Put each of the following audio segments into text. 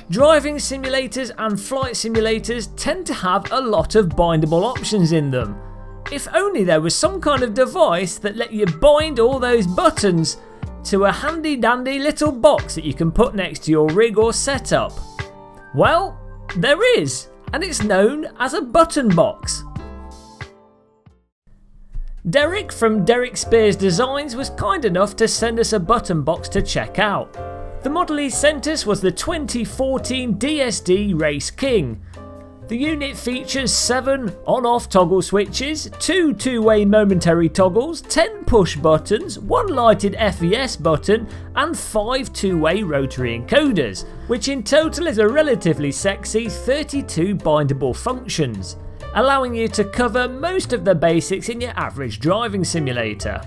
Driving simulators and flight simulators tend to have a lot of bindable options in them. If only there was some kind of device that let you bind all those buttons to a handy dandy little box that you can put next to your rig or setup. Well, there is, and it's known as a button box. Derek from Derek Spears Designs was kind enough to send us a button box to check out. The model he sent us was the 2014 DSD Race King. The unit features 7 on-off toggle switches, 2 two-way momentary toggles, 10 push buttons, 1 lighted FES button and 5 two-way rotary encoders, which in total is a relatively sexy 32 bindable functions, allowing you to cover most of the basics in your average driving simulator.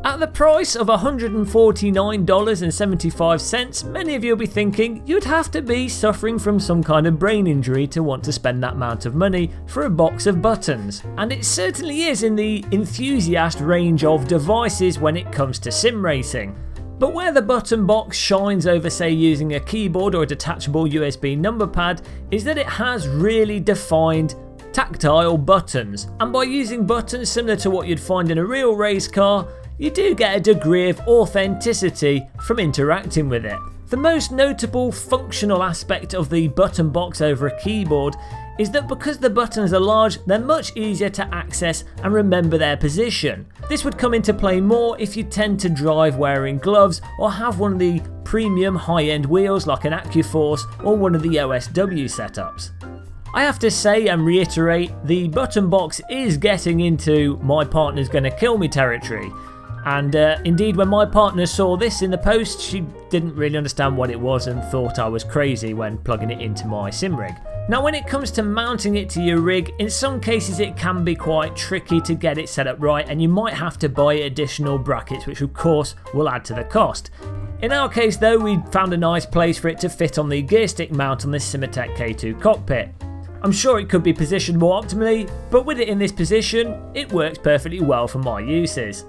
At the price of $149.75, many of you will be thinking you'd have to be suffering from some kind of brain injury to want to spend that amount of money for a box of buttons. And it certainly is in the enthusiast range of devices when it comes to sim racing. But where the button box shines over, say, using a keyboard or a detachable USB number pad is that it has really defined tactile buttons. And by using buttons similar to what you'd find in a real race car, you do get a degree of authenticity from interacting with it. The most notable functional aspect of the button box over a keyboard is that because the buttons are large, they're much easier to access and remember their position. This would come into play more if you tend to drive wearing gloves or have one of the premium high-end wheels like an AccuForce or one of the OSW setups. I have to say and reiterate, the button box is getting into my partner's gonna kill me territory. And indeed, when my partner saw this in the post, she didn't really understand what it was and thought I was crazy when plugging it into my sim rig. Now, when it comes to mounting it to your rig, in some cases it can be quite tricky to get it set up right, and you might have to buy additional brackets, which of course will add to the cost. In our case though, we found a nice place for it to fit on the gear stick mount on this Simatech K2 cockpit. I'm sure it could be positioned more optimally, but with it in this position, it works perfectly well for my uses.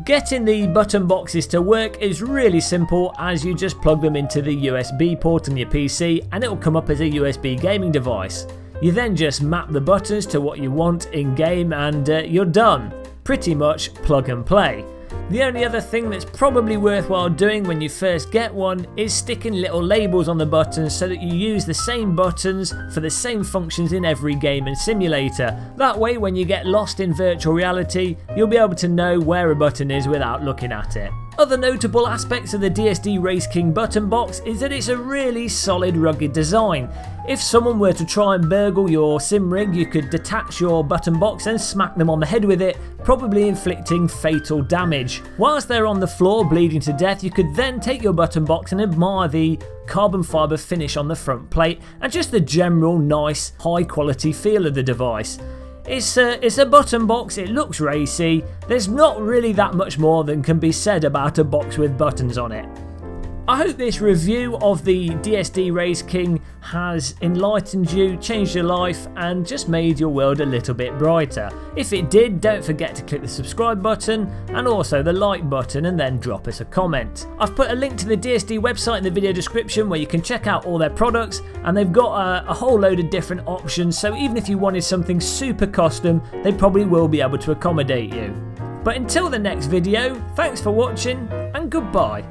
Getting the button boxes to work is really simple, as you just plug them into the USB port on your PC and it will come up as a USB gaming device. You then just map the buttons to what you want in game and you're done. Pretty much plug and play. The only other thing that's probably worthwhile doing when you first get one is sticking little labels on the buttons so that you use the same buttons for the same functions in every game and simulator. That way, when you get lost in virtual reality, you'll be able to know where a button is without looking at it. Other notable aspects of the DSD Race King button box is that it's a really solid, rugged design. If someone were to try and burgle your sim rig, you could detach your button box and smack them on the head with it, probably inflicting fatal damage. Whilst they're on the floor bleeding to death, you could then take your button box and admire the carbon fibre finish on the front plate and just the general nice, high quality feel of the device. It's a button box, it looks racy, there's not really that much more than can be said about a box with buttons on it. I hope this review of the DSD Race King has enlightened you, changed your life and just made your world a little bit brighter. If it did, don't forget to click the subscribe button and also the like button and then drop us a comment. I've put a link to the DSD website in the video description where you can check out all their products, and they've got a whole load of different options, so even if you wanted something super custom, they probably will be able to accommodate you. But until the next video, thanks for watching and goodbye.